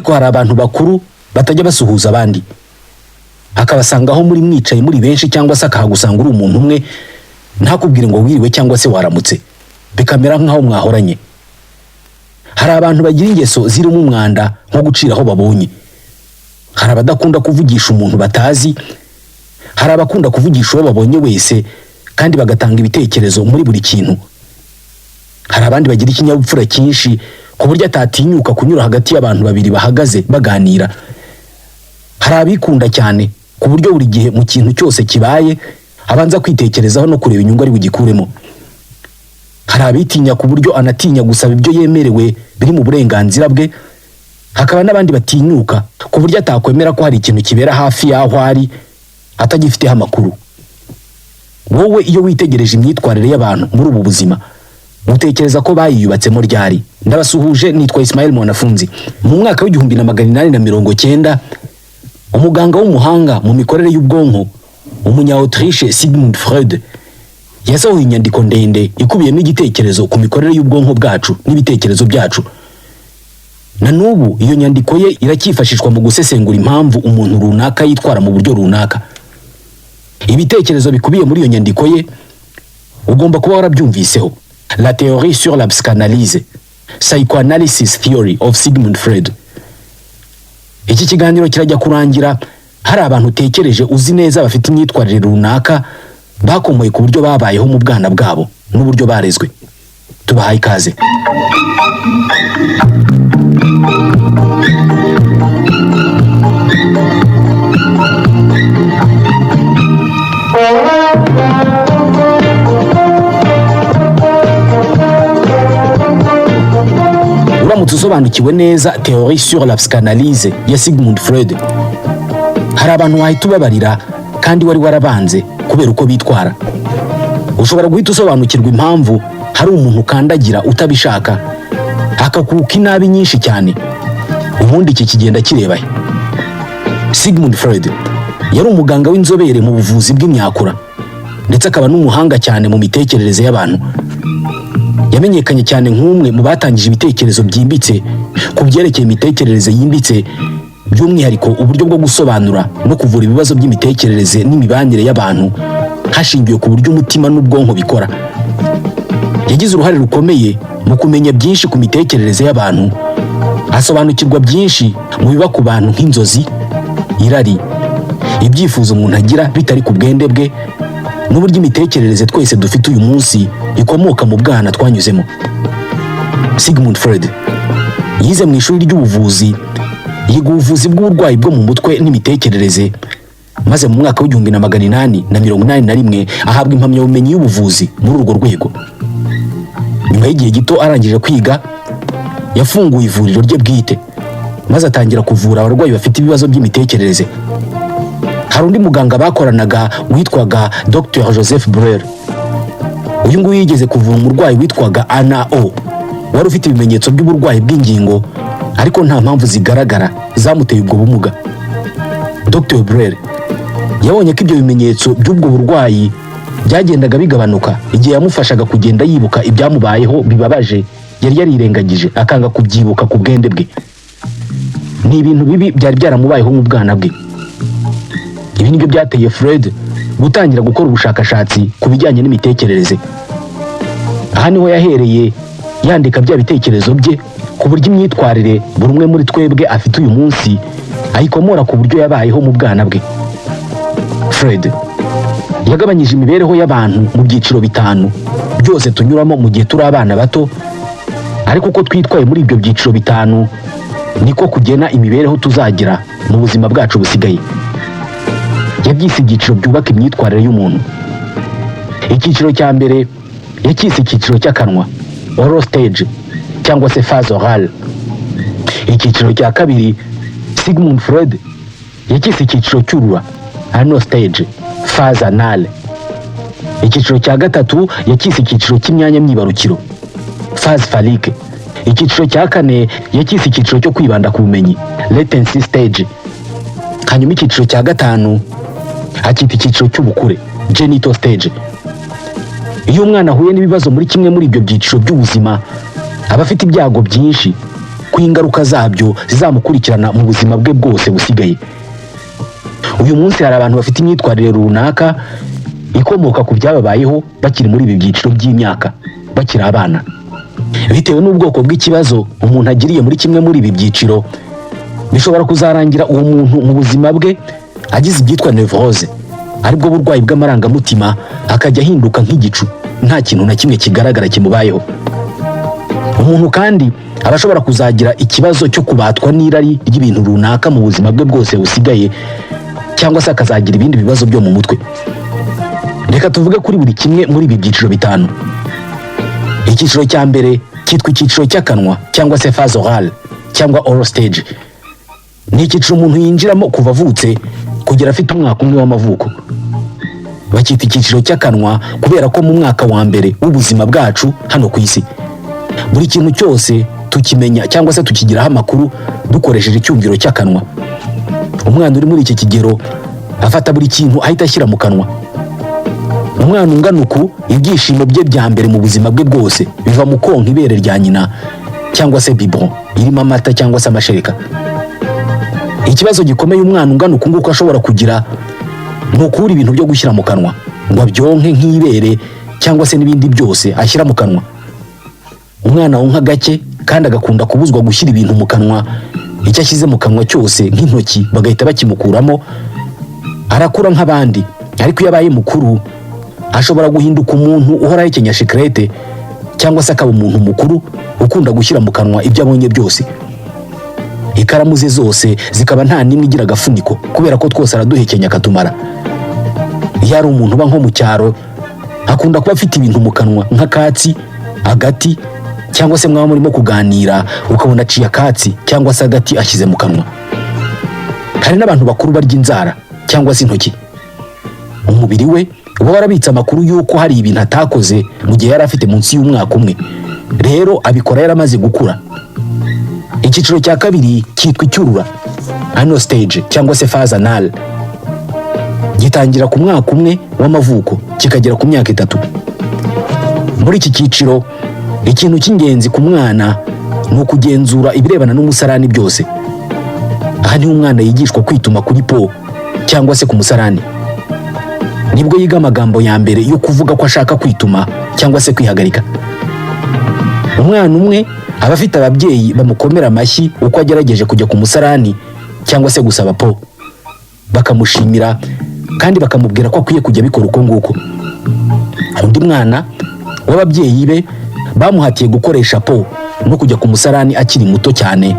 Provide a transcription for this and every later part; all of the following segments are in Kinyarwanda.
ariko hari abantu bakuru batajya basuhuza abandi, akabasangaho muri mwicaye muri benshi cyangwa se akahagusanga uri umuntu umwe ntakubwire ngo wiriwe cyangwa se waramutse, bikamera nk'aho mwahoranye. Hari abantu bagira ingeso zirimo umwanda nko gucira aho babonye. Hari abadakunda kuvugisha umuntu batazi, hari abakunda kuvugisha uwo babonye wese kandi bagatanga ibitekerezo muri buri kintu. Hari abandi bagira ikinyabupfura cyinshi ku buryo atatinyuka kunyura hagati y'abantu babiri bahagaze baganira. Hari abikunda cyane ku buryo buri gihe mu kintu cyose kibaye abanza kwitekerezaho no kureba inyungu ari bugikuremo. Hari abitinya ku buryo anatinya gusaba ibyo yemerewe biri mu burenganzira bwe. Hakaba n'abandi batinyuka ku buryo atakwemera ko hari ikintu kibera hafi y'aho ari atagifiteho amakuru. Wowe iyo witegereje imyitwarire y'abantu muri ubu buzima utekereza ko bayiyubatsemo ryari? Ndabasuhuje, nitwa Ismael Mwanafunzi. Mu mwaka w'1890 umuganga w'umuhanga mu mikorere y'ubwonko umunya-Autriche Sigmund Freud yasohoye inyandiko ndende ikubiyemo igitekerezo ku mikorere y'ubwonko bwacu n'ibitekerezo byacu. Na n'ubu iyo nyandiko ye iracyifashishwa mu gusesengura impamvu umuntu runaka yitwara mu buryo runaka. Ibitekerezo bikubiye muri iyo nyandiko ye ugomba kuba warabyumviseho: La théorie sur la psychanalyse, Psychoanalysis Theory of Sigmund Freud. Iki kiganiro kirajya kurangira hari abantu utekereje uzi neza bafite imyitwarire runaka bakomoye ku buryo babayeho mu bwana bwabo n'uburyo barezwe. Tubahaye ikaze. Uramutse usobanukiwe neza théorie sur la psychanalyse ya Sigmund Freud, hari abantu wahita ubabarira kandi wari warabanze kubera uko bitwara. Ushobora guhita usobanukirwa impamvu hari umuntu ukandagira utabishaka akakuka inabi nyinshi cyane, ubundi iki kigenda kireba he. Sigmund Freud yari umuganga w'inzobere mu buvuzi bw'imyakura ndetse akaba n'umuhanga cyane mu mitekerereze y'abantu. Yamenyekanye cyane nk'umwe mu batangije ibitekerezo byimbitse ku byerekeye imitekerereze yimbitse, by'umwihariko uburyo bwo gusobanura no kuvura ibibazo by'imitekerereze n'imibanire y'abantu hashingiwe ku buryo umutima n'ubwonko bikora. Yagize uruhare rukomeye mu kumenya byinshi ku mitekerereze y'abantu, asobanukirwa byinshi mu biba ku bantu nk'inzozi, irari, ibyifuzo umuntu agira bitari ku bwende bwe, n'uburyo imitekerereze twese dufite uyu munsi ikomoka mu bwana twanyuzemo. Sigmund Freud yize mu ishuri ry'ubuvuzi, yiga ubuvuzi bw'uburwayi bwo mu mutwe n'imitekerereze, maze mu mwaka w'1881 ahabwa impamyabumenyi y'ubuvuzi muri urwo rwego. Nyuma y'igihe gito arangije kwiga, yafunguye ivuriro rye bwite maze atangira kuvura abarwayi bafite ibibazo by'imitekerereze. Hari undi muganga bakoranaga witwaga Dr. Joseph Breuer. Uyu nguyu yigeze kuvura umurwayi witwaga Anna O, wari ufite ibimenyetso by'uburwayi bw'ingingo ariko nta mpamvu zigaragara zamuteye ubwo bumuga. Dr. Breuer yabonye ko ibyo bimenyetso by'ubwo burwayi byagendaga bigabanuka igihe yamufashaga kugenda yibuka ibyamubayeho bibabaje yari yarirengagije akanga kubyibuka ku bwende bwe. Ni ibintu bibi byari byaramubayeho mu bwana bwe. Ibi nibyo byateye Freud gutangira gukora ubushakashatsi ku bijyanye n'imitekerereze. Aha niho yahereye yandika bya bitekerezo bye ku buryo imyitwarire buri umwe muri twebwe afite uyu munsi ayikomora ku buryo yabayeho mu bwana bwe. Freud yagabanyije imibereho y'abantu mu byiciro bitanu byose tunyuramo mu gihe turi abana bato, ariko uko twitwaye muri ibyo byiciro bitanu niko kugena imibereho tuzagira mu buzima bwacu busigaye. Yabyise ibyiciro byubaka imyitwarire y'umuntu. Icyiciro cya mbere yacyise icyiciro cy'akanwa, oral stage cyangwa se phase orale. Icyiciro cya kabiri Sigmund Freud yacyise icyiciro cy'urura, anal stage, phase anale. Icyiciro cya gatatu yacyise icyiciro cy'imyanya myibarukiro, phase phallique. Icyiciro cya kane yacyise icyiciro cyo kwibanda ku bumenyi, latency stage. Hanyuma icyiciro cya gatanu akita icyiciro cy'ubukure, genital stage. Iyo umwana ahuye n'ibibazo muri kimwe muri ibyo byiciro by'ubuzima aba afite ibyago byinshi ko ingaruka zabyo zizamukurikirana mu buzima bwe bwose busigaye. Uyu munsi hari abantu bafite imyitwarire runaka ikomoka ku byababayeho bakiri muri ibi byiciro by'imyaka, bakiri abana. Bitewe n'ubwoko bw'ikibazo umuntu agiriye muri kimwe muri ibi byiciro, bishobora kuzarangira uwo muntu mu buzima bwe agize ibyitwa nevrose, aribwo burwayi bw'amarangamutima, akajya ahinduka nk'igicu, nta kintu na kimwe kigaragara kimubayeho. Umuntu kandi aba ashobora kuzagira ikibazo cyo kubatwa n'irari ry'ibintu runaka mu buzima bwe bwose busigaye, cyangwa se akazagira ibindi bibazo byo mu mutwe. Reka tuvuge kuri buri kimwe muri ibi byiciro bitanu. Icyiciro cya mbere cyitwa icyiciro cy'akanwa cyangwa se phase orale cyangwa oral stage. Ni icyiciro umuntu yinjiramo kuva avutse kugera afite umwaka umwe w'amavuko. Bacyita icyiciro cy'akanwa kubera ko mu mwaka wa mbere w'ubuzima bwacu hano ku isi, buri kintu cyose tukimenya cyangwa se tukigiraho amakuru dukoresheje icyumviro cy'akanwa. Umwana uri muri iki kigero afata buri kintu ahita ashyira mu kanwa. Umwana ungana uku, ibyishimo bye bya mbere mu buzima bwe bwose biva mu konka ibere rya nyina cyangwa se biberon irimo amata cyangwa se amashereka. Ikibazo gikomeye umwana ungana uku nguko ashobora kugira ni ukubura ibintu byo gushyira mu kanwa ngo abyonke nk'ibere cyangwa se n'ibindi byose ashyira mu kanwa. Umwana wonka gake kandi agakunda kubuzwa gushyira ibintu mu kanwa, icyo ashyize mu kanwa cyose nk'intoki bagahita bakimukuramo, arakura nk'abandi. Ariko iyo abaye mukuru ashobora guhinduka umuntu uhora ahekenya shikarete, cyangwa se akaba umuntu mukuru ukunda gushyira mu kanwa ibyo abonye byose. Ikaramu ze zose zikaba nta n'imwe igira agafuniko kubera ko twose araduhekenya akatumara. Iyo ari umuntu uba nko mu cyaro akunda kuba afite ibintu mu kanwa nk'akatsi, agati, cyangwa se mwaba murimo kuganira ukabona aciye akatsi cyangwa se agati ashyize mu kanwa. Hari n'abantu bakuru barya inzara cyangwa se intoki. Umubiri we uba warabitse amakuru y'uko hari ibintu atakoze mu gihe yari afite munsi y'umwaka umwe, rero abikora yaramaze gukura. Icyiciro cya kabiri cyitwa icyurura, anal stage cyangwa se phase anal. Gitangira ku mwaka umwe w'amavuko kikagera ku myaka 3. Muri iki cyiciro ikintu cy'ingenzi ku mwana ni ukugenzura ibirebana n'umusarani byose. Aha niho umwana yigishwa kwituma kuri po cyangwa se ku musarani. Nibwo yiga amagambo ya mbere yo kuvuga ko ashaka kwituma cyangwa se kwihagarika. Umwana umwe aba afite ababyeyi bamukomera amashyi uko agerageje kujya ku musarani cyangwa se gusaba po, bakamushimira kandi bakamubwira ko akwiye kujya bikora uko nguko. Undi mwana w'ababyeyi be bamuhatiye gukoresha po no kujya ku musarani akiri muto cyane,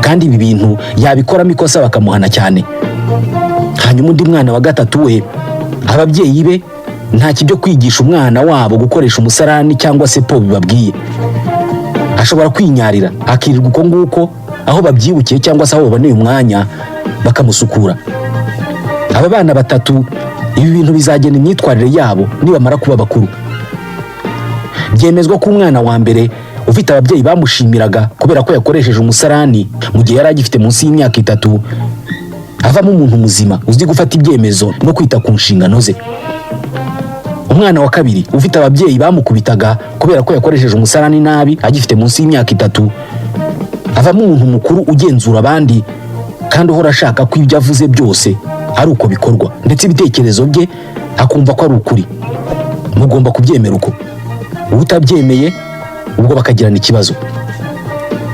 kandi ibi bintu yabikoramo ikosa bakamuhana cyane. Hanyuma undi mwana wa gatatu we, ababyeyi be nta kibyo kwigisha umwana wabo gukoresha umusarani cyangwa se po bibabwiye. Ashobora kwinyarira akirirwa uko nguko aho babyibukiye cyangwa se aho baboneye umwanya bakamusukura. Aba bana batatu ibi bintu bizagena imyitwarire yabo nibamara kuba bakuru. Byemezwa ko umwana wa mbere ufite ababyeyi bamushimiraga kubera ko yakoresheje umusarani mu gihe yari agifite munsi y'imyaka 3, avamo umuntu muzima uzi gufata ibyemezo no kwita ku nshingano ze. Umwana wa kabiri ufite ababyeyi bamukubitaga kubera ko yakoresheje umusarani nabi agifite munsi y'imyaka 3, avamo umuntu mukuru ugenzura abandi kandi uhora ashaka ko ibyo avuze byose ari uko bikorwa, ndetse ibitekerezo bye akumva ko ari ukuri. Mugomba kubyemera uko. Utabyemeye ubwo bakagirana ikibazo.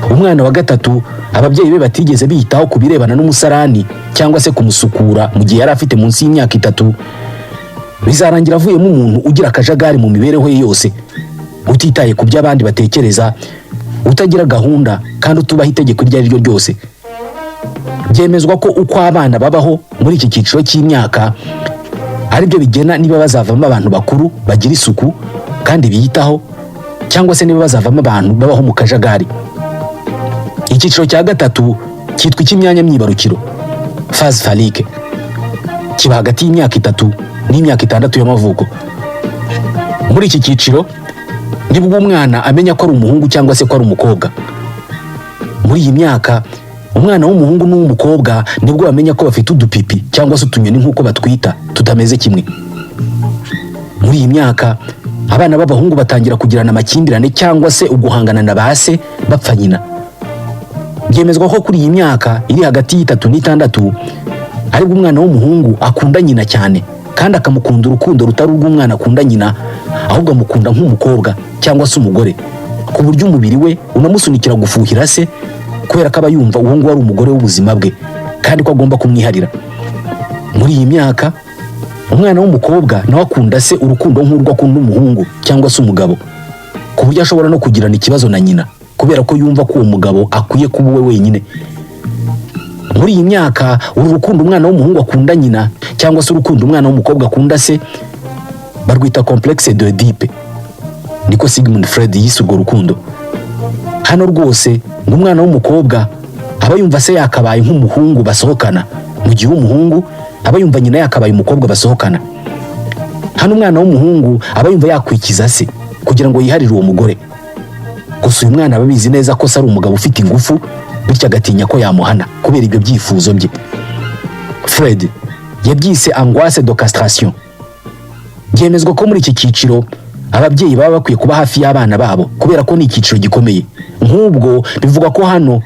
Umwana wa gatatu ababyeyi be batigeze biyitaho ku birebana n'umusarani cyangwa se kumusukura mu gihe yari afite munsi y'imyaka 3, bizarangira avuyemo umuntu ugira akajagari mu mibereho ye yose, utitaye ku byo abandi batekereza, utagira gahunda kandi utubaha itegeko iryo ari ryo ryose. Byemezwa ko uko abana babaho muri iki cyiciro cy'imyaka ari byo bigena niba bazavamo abantu bakuru bagira isuku kandi biyitaho, cyangwa se niba bazavamo abantu babaho mu kajagari. Icyiciro cya gatatu cyitwa icy'imyanya myibarukiro, phase phallique. Kiba hagati y'imyaka 3 n'imyaka 6 y'amavuko. Muri iki cyiciro nibwo umwana amenya ko ari umuhungu cyangwa se ko ari umukobwa. Muri iyi myaka umwana w'umuhungu n'uw'umukobwa nibwo bamenya ko bafite udupipi cyangwa se utunyoni nk'uko batwita tutameze kimwe. Muri iyi myaka abana b'abahungu batangira kugirana amakimbirane cyangwa se uguhangana na base bapfa nyina. Byemezwa ko kuri iyi myaka iri hagati y'itatu n'itandatu aribwo umwana w'umuhungu akunda nyina cyane, kandi akamukunda urukundo rutari urw'umwana akunda nyina, ahubwo amukunda nk'umukobwa cyangwa se umugore, ku buryo umubiri we unamusunikira gufuhira se, kubera ko aba yumva uwo nguwo ari umugore w'ubuzima bwe kandi ko agomba kumwiharira. Muri iyi myaka umwana w'umukobwa nawe akunda se urukundo nk'urwo akunda umuhungu cyangwa se umugabo, ku buryo ashobora no kugirana ikibazo na nyina kubera ko yumva ko uwo mugabo akwiye kuba uwe wenyine. Muri iyi myaka uru rukundo umwana w'umuhungu akunda nyina cyangwa se urukundo umwana w'umukobwa akunda se barwita complexe d'Oedipe, niko Sigmund Freud yise urwo rukundo. Hano rwose ngo umwana w'umukobwa aba yumva se yakabaye nk'umuhungu basohokana, mu gihe umuhungu aba yumva nyina yakabaye umukobwa basohokana. Hano umwana w'umuhungu aba yumva yakwikiza se kugira ngo yiharire uwo mugore. Gusa uyu mwana aba abizi neza ko se ari umugabo ufite ingufu, bityo agatinya ko yamuhana kubera ibyo byifuzo bye. Freud yabyise angoisse de castration. Byemezwa ko muri iki cyiciro ababyeyi baba bakwiye kuba hafi y'abana babo kubera ko ni icyiciro gikomeye. Nk'ubwo bivuga ko hano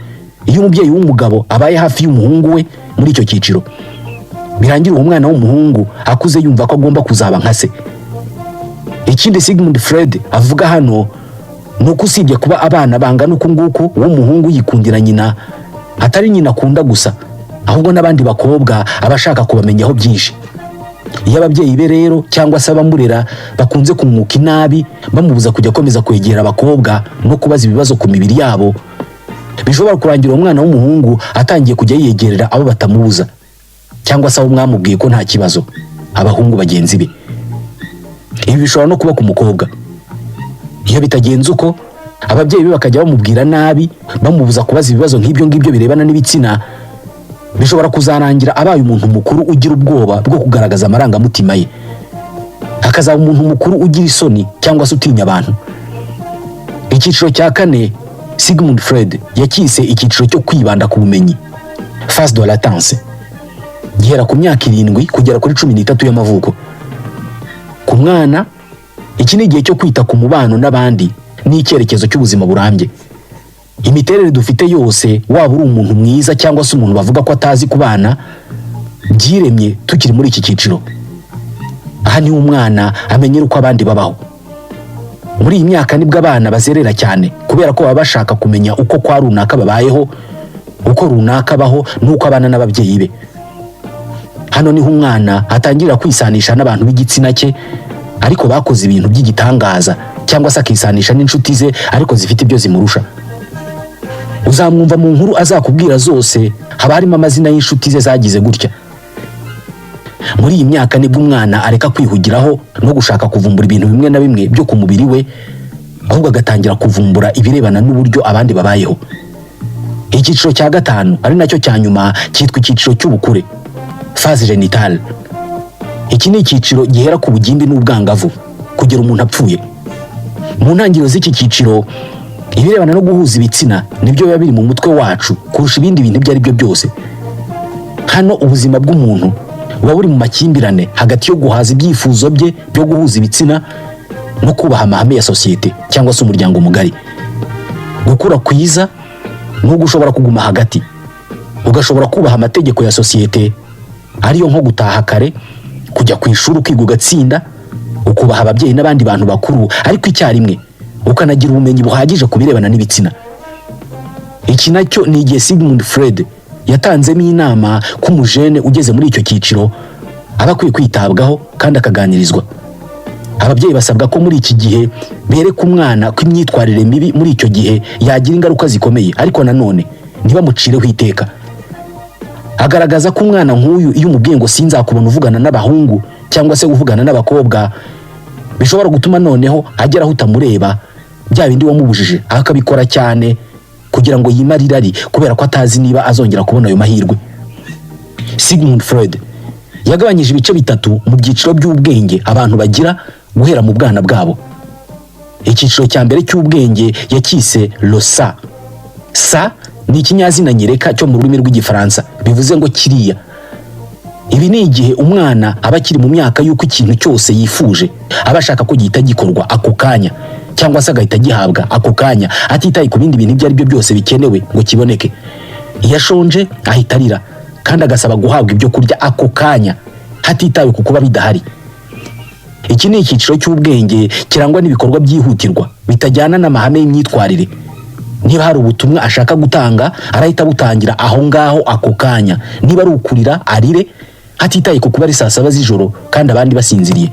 iyo umubyeyi w'umugabo abaye hafi y'umuhungu we muri icyo cyiciro, birangira uwo mwana w'umuhungu akuze yumva ko agomba kuzaba nka se. Ikindi Sigmund Freud avuga hano nuko usibye kuba abana bangana uku nguku uw'umuhungu yikundira nyina, atari nyina akunda gusa, ahubwo n'abandi bakobwa aba ashaka kubamenyaho byinshi. Iyo ababyeyi be rero cyangwa se abamurera bakunze kumwuka inabi, bamubuza kujya akomeza kwegera abakobwa no kubaza ibibazo ku mibiri yabo, bishobora kurangira uwo mwana w'umuhungu atangiye kujya yiyegerera abo batamubuza cyangwa se abo mwamubwiye ko nta kibazo, abahungu bagenzi be. Ibi bishobora no kuba ku mukobwa. Iyo bitagenze uko, ababyeyi be bakajya bamubwira nabi, bamubuza kubaza ibibazo nk'ibyo ngibyo birebana n'ibitsina, bishobora kuzarangira abaye umuntu mukuru ugira ubwoba bwo kugaragaza amarangamutima ye, akazaba umuntu mukuru ugira isoni cyangwa se utinya abantu. Icyiciro cya kane Sigmund Freud yacyise icyiciro cyo kwibanda ku bumenyi, phase de latence, gihera ku myaka 7 kugera kuri 13 y'amavuko. Ku mwana iki ni igihe cyo kwita ku mubano n'abandi n'icyerekezo cy'ubuzima burambye. Imiterere dufite yose, waba uri umuntu mwiza cyangwa se umuntu bavuga ko atazi kubana, byiremye tukiri muri iki cyiciro. Aha ni umwana amenyera uko abandi babaho. Muri iyi myaka nibwo abana bazerera cyane kubera ko baba bashaka kumenya uko kwa runaka babayeho, uko runaka baho n'uko abana n'ababyeyi be. Hano niho umwana atangirira kwisanisha n'abantu b'igitsina cye ariko bakoze ibintu by'igitangaza, cyangwa se akisanisha n'inshuti ze ariko zifite ibyo zimurusha. Uzamwumva mu nkuru azakubwira zose haba harimo amazina y'inshuti ze zagize gutya. Muri iyi myaka nibwo umwana areka kwihugiraho no gushaka kuvumbura ibintu bimwe na bimwe byo ku mubiri we, ahubwo agatangira kuvumbura ibirebana n'uburyo abandi babayeho. Icyiciro cya gatanu ari nacyo cya nyuma cyitwa icyiciro cy'ubukure, phase génitale. Iki ni icyiciro gihera ku bugimbi n'ubwangavu kugera umuntu apfuye. Mu ntangiriro z'iki cyiciro, ibirebana no guhuza ibitsina nibyo biba biri mu mutwe wacu kurusha ibindi bintu ibyo ari byo byose. Hano ubuzima bw'umuntu buba buri mu makimbirane hagati yo guhaza ibyifuzo bye byo guhuza ibitsina no kubaha amahame ya sosiyete cyangwa se umuryango mugari. Gukura kwiza no gushobora kuguma hagati, ugashobora kubaha amategeko ya sosiyete ariyo nko gutaha kare, kujya ku ishuri ukiga ugatsinda, ukubaha ababyeyi n'abandi bantu bakuru, ariko icyarimwe ukanagira ubumenyi buhagije ku birebana n'ibitsina. Iki nacyo ni igihe Sigmund Freud yatanzemo inama ko umujene ugeze muri icyo cyiciro aba akwiye kwitabwaho kandi akaganirizwa. Ababyeyi basabwa ko muri iki gihe bereka umwana ko imyitwarire mibi muri icyo gihe yagira ingaruka zikomeye, ariko nanone ntibamucireho iteka. Agaragaza ko umwana nk'uyu iyo umubwiye ngo sinzakubona uvugana n'abahungu cyangwa se uvugana n'abakobwa, bishobora gutuma noneho ageraho utamureba, bya bindi wamubujije akabikora cyane kugira ngo yimarire ari kubera ko atazi niba azongera kubona ayo mahirwe. Sigmund Freud yagabanyije ibice bitatu mu byiciro by'ubwenge abantu bagira guhera mu bwana bwabo. Icyiciro cya mbere cy'ubwenge yacyise le ça. Ça ni ikinyazina nyereka cyo mu rurimi rw'igifaransa, bivuze ngo kiriya. Ibi ni igihe umwana aba akiri mu myaka y'uko ikintu cyose yifuje aba ashaka ko gihita gikorwa ako kanya, cyangwa se agahita agihabwa ako kanya atitaye ku bindi bintu ibyo ari byo byose bikenewe ngo kiboneke. Iyo ashonje ahita arira kandi agasaba guhabwa ibyo kurya ako kanya hatitawe ku kuba bidahari. Iki ni icyiciro cy'ubwenge kirangwa n'ibikorwa byihutirwa bitajyana n'amahame y'imyitwarire. Niba hari ubutumwa ashaka gutanga arahita butangira aho ngaho ako kanya. Niba ari ukurira arire hatitaye ku kuba ari saa 7 z'ijoro kandi abandi basinziriye.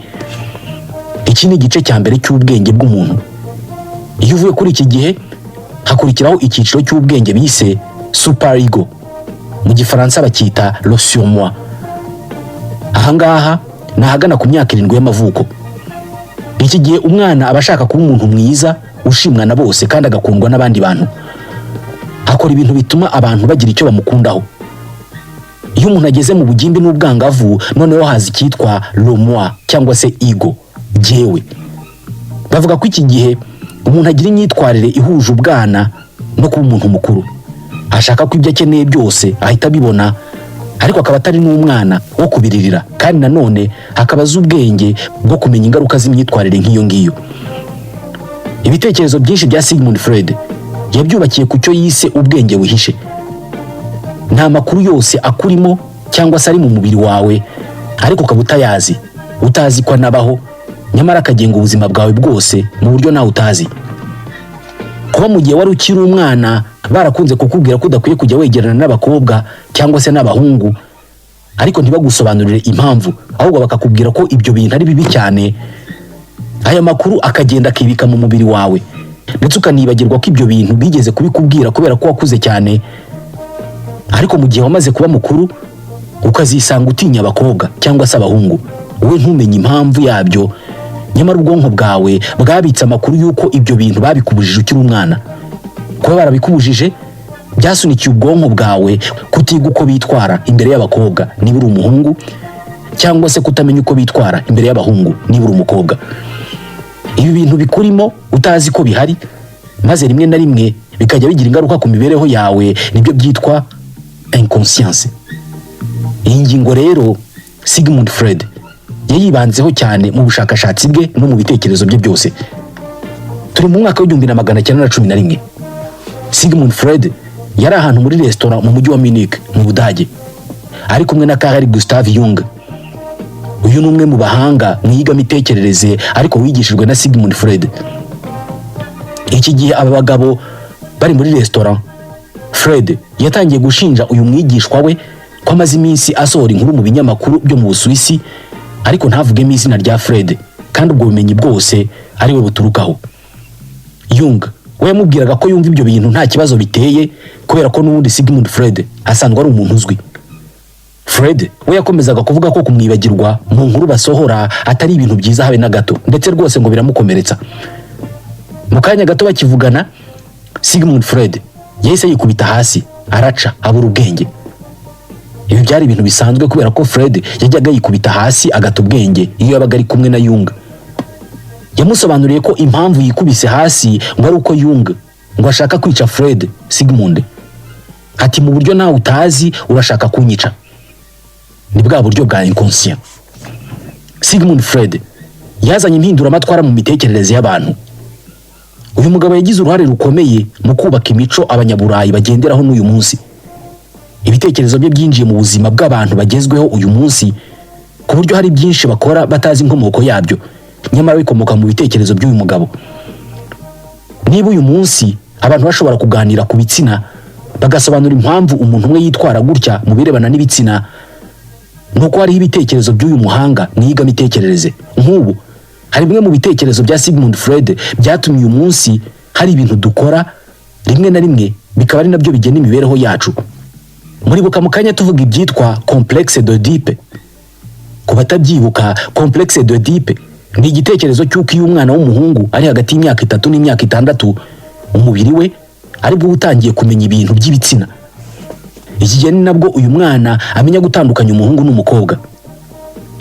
Iki ni igice cya mbere cy'ubwenge bw'umuntu. Iyo uvuye kuri iki gihe hakurikiraho icyiciro cy'ubwenge bise super ego, mu gifaransa bakita le surmoi. Ahangaha nahagana ku myaka 7 y'amavuko. Iki gihe umwana aba ashaka kuba umuntu mwiza ushimwa na bose kandi agakundwa n'abandi bantu. Akora ibintu bituma abantu bagira icyo bamukundaho. Iyo umuntu ageze mu bugimbi n'ubwangavu noneho haza icyitwa le moi cyangwa se ego, jewe. Bavuga ko iki gihe umuntu agira imyitwarire ihuje ubwana no kuba umuntu mukuru. Ashaka ko ibyo akeneye byose ahita abibona, ariko akaba atari n'umwana wo kubiririra kandi nanone akabaza ubwenge bwo kumenya ingaruka z'imyitwarire nk'iyo ngiyo. Ibitekerezo byinshi bya Sigmund Freud yabyubakiye ku cyo yise ubwenge buhishe. Nta makuru yose akurimo cyangwa se ari mu mubiri wawe, ariko ukaba utazi ko anabaho, nyamara akagenga ubuzima bwawe bwose mu buryo nawe utazi. Kuba mu gihe wari ukiri umwana barakunze kukubwira ko udakwiye kujya wegerana n'abakobwa cyangwa se n'abahungu, ariko ntibagusobanurire impamvu, ahubwo bakakubwira ko ibyo bintu ari bibi cyane. Aya makuru akagenda akibika mu mubiri wawe, ndetse ukanibagirwa ko ibyo bintu bigeze kubikubwira kubera ko wakuze cyane. Ariko mu gihe wamaze kuba mukuru ukazisanga utinya abakobwa cyangwa se abahungu, wowe ntumenye impamvu yabyo, nyamara ubwonko bwawe bwabitse amakuru yuko ibyo bintu babikubujije ukiri umwana. Kuba barabikubujije byasunikiye ubwonko bwawe kutiga uko bitwara imbere y'abakobwa niba uri umuhungu, cyangwa se kutamenya uko bitwara imbere y'abahungu niba uri umukobwa. Ibi bintu bikurimo utazi ko bihari, maze rimwe na rimwe bikajya bigira ingaruka ku mibereho yawe, nibyo byitwa inconscience. Iyi ngingo rero Sigmund Freud yayibanzeho cyane mu bushakashatsi bwe no mu bitekerezo bye byose. Turi mu mwaka w'1911. Sigmund Freud yari ahantu muri restaurant mu mujyi wa Munich mu Budage, ari kumwe na Carl Gustav Jung. Uyu ni umwe mu bahanga mu iyigamitekerereze ariko wigishijwe na Sigmund Freud. Iki gihe aba bagabo bari muri restaurant, Freud yatangiye gushinja uyu mwigishwa we ko amaze iminsi asohora inkuru mu binyamakuru byo mu Busuwisi, ariko ntavugemo izina rya Freud kandi ubwo bumenyi bwose ari we buturukaho. Jung we yamubwiraga ko yumva ibyo bintu nta kibazo biteye kubera ko n'ubundi Sigmund Freud asanzwe ari umuntu uzwi. Freud we yakomezaga kuvuga ko kumwibagirwa mu nkuru basohora atari ibintu byiza habe na gato, ndetse rwose ngo biramukomeretsa. Mu kanya gato bakivugana, Sigmund Freud yahise yikubita hasi araca abura ubwenge. Ibi byari ibintu bisanzwe kubera ko Freud yajyaga yikubita hasi agata ubwenge iyo yabaga ari kumwe na Jung. Yamusobanuriye ko impamvu yikubise hasi ngo ari uko Jung ngo ashaka kwica Freud. Sigmund ati mu buryo nawe utazi urashaka kunyica. Ni bwa buryo bwa inconscient. Sigmund Freud yazanye impinduramatwara mu mitekerereze y'abantu. Uyu mugabo yagize uruhare rukomeye mu kubaka imico abanyaburayi bagenderaho n'uyu munsi. Ibitekerezo bye byinjiye mu buzima bw'abantu bagezweho uyu munsi, ku buryo hari byinshi bakora batazi inkomoko yabyo, nyamara bikomoka mu bitekerezo by'uyu mugabo. Niba uyu munsi abantu bashobora kuganira ku bitsina bagasobanura impamvu umuntu umwe yitwara gutya mu birebana n'ibitsina, nuko hariho ibitekerezo by'uyu muhanga mu iyigamitekerereze. Nk'ubu hari bimwe mu bitekerezo bya Sigmund Freud byatumye uyu munsi hari ibintu dukora rimwe na rimwe bikaba ari nabyo bigena imibereho yacu. Muribuka mu kanya tuvuga ibyitwa complexe d'Oedipe. Ku batabyibuka, complexe d'Oedipe ni igitekerezo cy'uko iyo umwana w'umuhungu ari hagati y'imyaka 3 n'imyaka 6, umubiri we ari bwo utangiye kumenya ibintu by'ibitsina. Iki gihe ni nabwo uyu mwana amenya gutandukanya umuhungu n'umukobwa.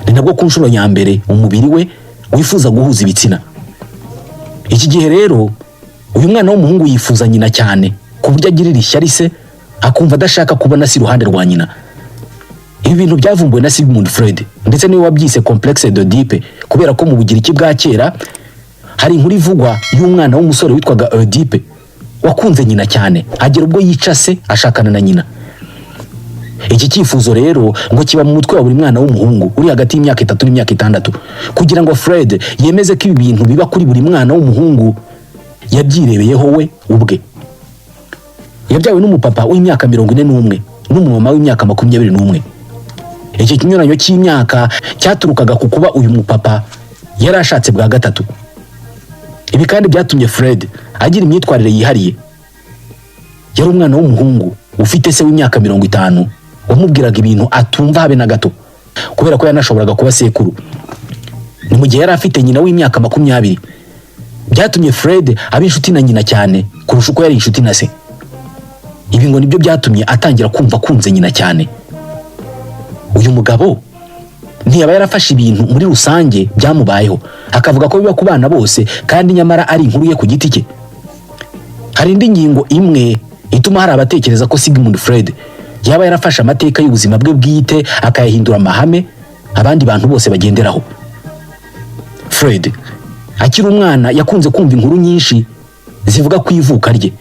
Ni nabwo ku nshuro ya mbere umubiri we wifuza guhuza ibitsina. Iki gihe rero uyu mwana w'umuhungu yifuza nyina cyane ku buryo agirira ishyari se, akumva adashaka kubona si ruhande rwa nyina. Ibi bintu byavumbuwe na Sigmund Freud, ndetse niwe wabyise complexe d'Oedipe kubera ko mu Bugiriki bwa kera hari inkuru ivugwa y'umwana w'umusore witwaga Oedipe wakunze nyina cyane agera ubwo yica se ashakana na nyina. Iki cyifuzo rero ngo kiba mu mutwe wa buri mwana w'umuhungu uri hagati y'imyaka 3 n'imyaka 6 kugira ngo Fred yemeze ko ibi bintu biba kuri buri mwana w'umuhungu yabyirebeyeho we ubwe. Yabyawe n'umupapa w'imyaka 41 n'umumama w'imyaka 21. Iki kinyuranyo cy'imyaka cyaturukaga ku kuba uyu mupapa yari ashatse bwa gatatu. Ibi kandi byatumye Fred agira imyitwarire yihariye. Yari umwana w'umuhungu ufite se w'imyaka 50 wamubwiraga ibintu atumva habe na gato kubera ko yanashoboraga kuba sekuru. Ni mu gihe yari afite nyina w'imyaka 20. Byatumye Fred aba inshuti na nyina cyane kurusha uko yari inshuti na se. Ibi ngo nibyo byatumye atangira kumva kunze nyina cyane. Uyu mugabo ntiyaba yarafashe ibintu muri rusange byamubayeho akavuga ko biba ku bana bose kandi nyamara ari inkuru ye ku giti cye. Hari indi ngingo imwe ituma hari abatekereza ko Sigmund Freud yaba yarafashe amateka y'ubuzima bwe bwite akayahindura amahame abandi bantu bose bagenderaho. Freud akiri umwana yakunze kumva inkuru nyinshi zivuga ku ivuka rye.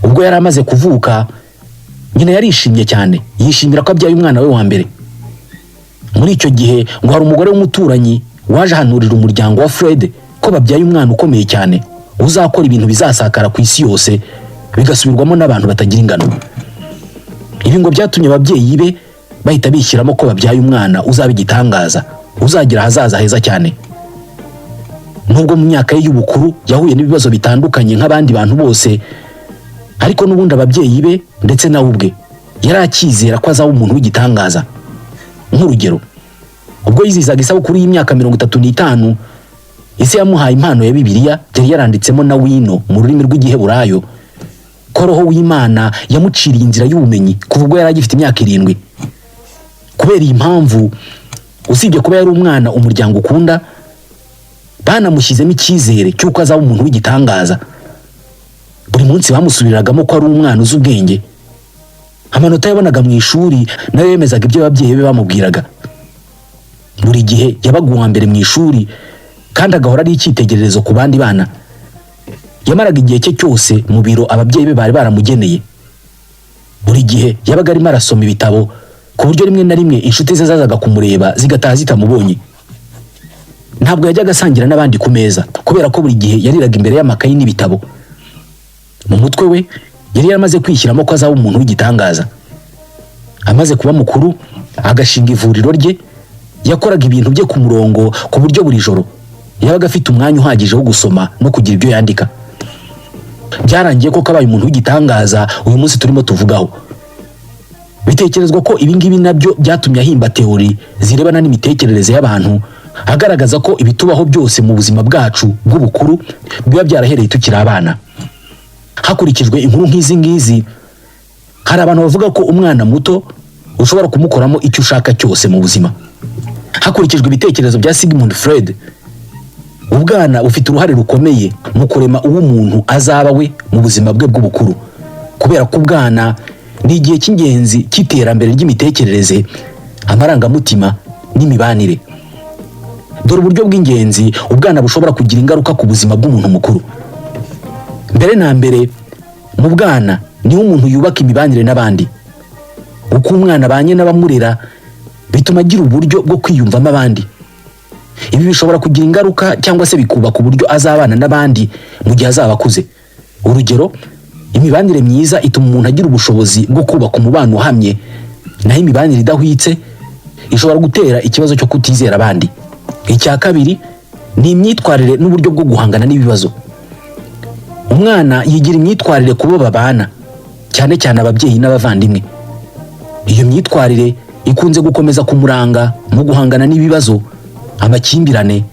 Ubwo yari amaze kuvuka nyina yarishimye cyane yishimira ko abyaye umwana we wa mbere. Muri icyo gihe ngo hari umugore w'umuturanyi waje ahanurira umuryango wa Fred ko babyaye umwana ukomeye cyane uzakora ibintu bizasakara ku isi yose bigasubirwamo n'abantu batagira ingano. Ibi ngo byatumye ababyeyi be bahita bishyiramo ko babyaye umwana uzaba igitangaza uzagira ahazaza heza cyane. Nubwo mu myaka ye y'ubukuru yahuye n'ibibazo bitandukanye nk'abandi bantu bose, ariko n'ubundi ababyeyi be ndetse nawe ubwe yari akizera ko azaba umuntu w'igitangaza. Nk'urugero, ubwo yizizaga isabukuru y'imyaka 35, ise yamuhaye impano ya Bibiliya yari yaranditsemo na wino mu rurimi rw'Igiheburayo. Ko Roho w'Imana yamuciriye inzira y'ubumenyi kuva ubwo yari agifite imyaka 7. Kubera iyi mpamvu, usibye kuba yari umwana umuryango ukunda, banamushyizemo icyizere cy'uko azaba umuntu w'igitangaza. Buri munsi bamusubiriragamo ko ari umwana uzi ubwenge. Amanota yabonaga mu ishuri nayo yemezaga ibyo ababyeyi be bamubwiraga. Buri gihe yabaga uwa mbere mu ishuri kandi agahora ari icyitegererezo ku bandi bana. Yamaraga igihe cye cyose mu biro ababyeyi be bari baramugeneye. Buri gihe yabaga arimo arasoma ibitabo ku buryo rimwe na rimwe inshuti ze zazaga kumureba zigataha zitamubonye. Ntabwo yajyaga asangira n'abandi ku meza kubera ko buri gihe yariraga imbere y'amakayi n'ibitabo. Mu mutwe we yari yaramaze kwishyiramo ko azaba umuntu w'igitangaza. Amaze kuba mukuru agashinga ivuriro rye, yakoraga ibintu bye ku murongo ku buryo buri joro yabaga afite umwanya uhagije wo gusoma no kugira ibyo yandika. Byarangiye ko kabaye umuntu w'igitangaza uyu munsi turimo tuvugaho. Bitekerezwa ko ibingibi nabyo byatumye ahimba teori zirebana n'imitekerereze y'abantu, agaragaza ko ibitubaho byose mu buzima bwacu bw'ubukuru biba byarahereye tukiri abana. Hakurikijwe inkuru nk'izi ngizi, hari abantu bavuga ko umwana muto ushobora kumukoramo icyo ushaka cyose mu buzima. Hakurikijwe ibitekerezo bya Sigmund Freud, ubwana ufite uruhare rukomeye mu kurema uwo umuntu azaba we mu buzima bwe bw'ubukuru, kubera ko ubwana ni igihe cy'ingenzi cy'iterambere ry'imitekerereze, amarangamutima n'imibanire. Dore uburyo bw'ingenzi ubwana bushobora kugira ingaruka ku buzima bw'umuntu mukuru. Mbere na mbere, mu bwana niho umuntu yubaka imibanire n'abandi. Uko umwana abanye n'abamurera bituma agira uburyo bwo kwiyumvamo abandi. Ibi bishobora kugira ingaruka cyangwa se bikubaka uburyo azabana n'abandi mu gihe azaba akuze. Urugero, imibanire myiza ituma umuntu agira ubushobozi bwo kubaka umubano uhamye, naho imibanire idahwitse ishobora gutera ikibazo cyo kutizera abandi. Icya kabiri ni imyitwarire n'uburyo bwo guhangana n'ibibazo. Umwana yigira imyitwarire ku bo babana, cyane cyane ababyeyi n'abavandimwe. Iyo myitwarire ikunze gukomeza kumuranga mu guhangana n'ibibazo, amakimbirane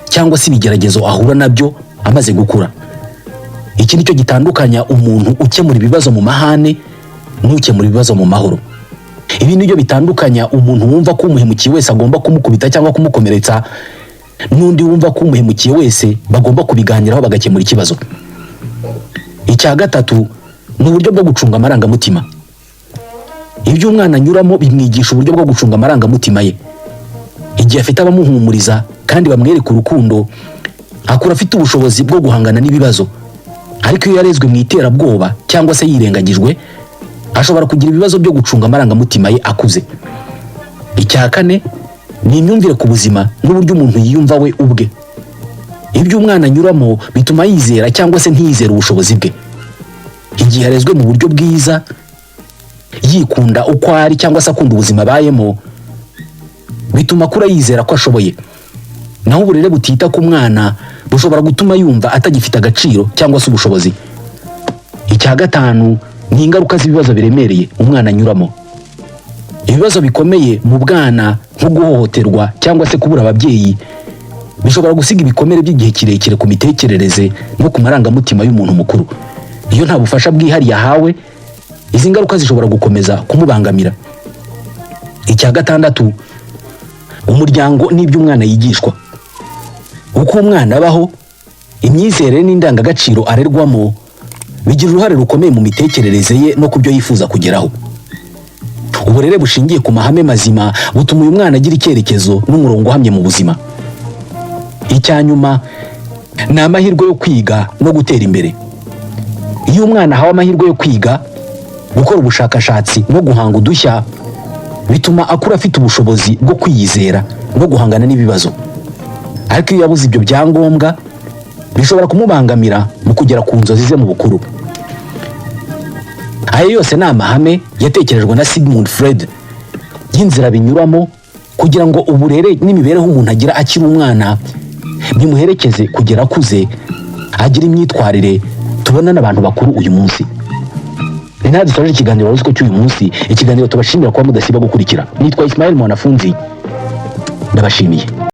cyangwa se ibigeragezo ahura nabyo amaze gukura. Iki nicyo gitandukanya umuntu ukemura ibibazo mu mahane n'ukemura ibibazo mu mahoro. Ibi nibyo bitandukanya umuntu wumva ko umuhemukiye wese agomba kumukubita cyangwa kumukomeretsa n'undi wumva ko umuhemukiye wese bagomba kubiganiraho bagakemura ikibazo. Icya gatatu ni uburyo bwo gucunga amarangamutima. Ibyo umwana anyuramo bimwigisha uburyo bwo gucunga amarangamutima ye. Igihe afite abamuhumuriza kandi bamwereka urukundo, akura afite ubushobozi bwo guhangana n'ibibazo, ariko iyo yarezwe mu iterabwoba cyangwa se yirengagijwe, ashobora kugira ibibazo byo gucunga amarangamutima ye akuze. Icya kane ni imyumvire ku buzima n'uburyo umuntu yiyumva we ubwe. Ibyo umwana anyuramo bituma yizera cyangwa se ntiyizere ubushobozi bwe. Igihe yarezwe mu buryo bwiza, yikunda uko ari cyangwa se akunda ubuzima abayemo, bituma akura yizera ko ashoboye. Naho uburere butita ku mwana bushobora gutuma yumva atagifite agaciro cyangwa se ubushobozi. Icya gatanu ni ingaruka z'ibibazo biremereye umwana anyuramo. Ibibazo bikomeye mu bwana nko guhohoterwa cyangwa se kubura ababyeyi bishobora gusiga ibikomere by'igihe kirekire ku mitekerereze no ku marangamutima y'umuntu mukuru. Iyo nta bufasha bwihariye ahawe, izi ngaruka zishobora gukomeza kumubangamira. Icya gatandatu, umuryango n'ibyo umwana yigishwa. Uko umwana abaho, imyizerere n'indangagaciro arerwamo bigira uruhare rukomeye mu mitekerereze ye no ku byo yifuza kugeraho. Uburere bushingiye ku mahame mazima butuma uyu mwana agira icyerekezo n'umurongo uhamye mu buzima. Icya nyuma ni amahirwe yo kwiga no gutera imbere. Iyo umwana ahawe amahirwe yo kwiga, gukora ubushakashatsi no guhanga udushya, bituma akura afite ubushobozi bwo kwiyizera no guhangana n'ibibazo. Ariko iyo yabuze ibyo byangombwa, bishobora kumubangamira mu kugera ku nzozi ze mu bukuru. Aya yose ni amahame yatekerejwe na Sigmund Freud y'inzira binyuramo kugira ngo uburere n'imibereho umuntu agira akiri umwana bimuherekeze kugera akuze, agira imyitwarire tubona n'abantu bakuru uyu munsi. Ni nta dusoje ikiganiro rusiko cy'uyu munsi, ikiganiro tubashimira kuba mudasiba gukurikira. Nitwa Ismael Mwanafunzi, ndabashimiye.